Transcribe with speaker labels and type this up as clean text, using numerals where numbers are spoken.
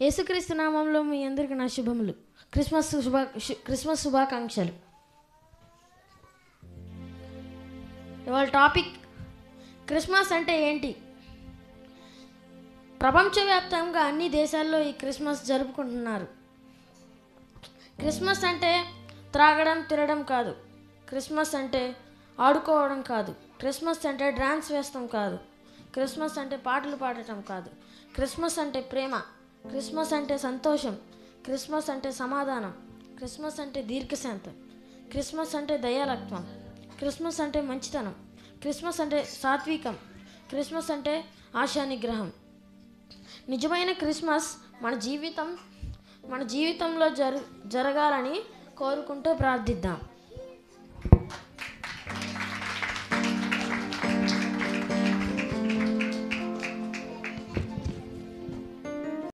Speaker 1: యేసుక్రీస్తు నామంలో మీ అందరికీ నా శుభములు. క్రిస్మస్ శుభాకాంక్షలు. ఇవాళ టాపిక్ క్రిస్మస్ అంటే ఏంటి. ప్రపంచవ్యాప్తంగా అన్ని దేశాల్లో ఈ క్రిస్మస్ జరుపుకుంటున్నారు. క్రిస్మస్ అంటే త్రాగడం తినడం కాదు. క్రిస్మస్ అంటే ఆడుకోవడం కాదు. క్రిస్మస్ అంటే డ్యాన్స్ వేస్తాం కాదు. క్రిస్మస్ అంటే పాటలు పాడటం కాదు. క్రిస్మస్ అంటే ప్రేమ. క్రిస్మస్ అంటే సంతోషం. క్రిస్మస్ అంటే సమాధానం. క్రిస్మస్ అంటే దీర్ఘశాంతం. క్రిస్మస్ అంటే దయాలత్వం. క్రిస్మస్ అంటే మంచితనం. క్రిస్మస్ అంటే సాత్వికం. క్రిస్మస్ అంటే ఆశానిగ్రహం. నిజమైన క్రిస్మస్ మన జీవితంలో జరగాలని కోరుకుంటూ ప్రార్థిద్దాం.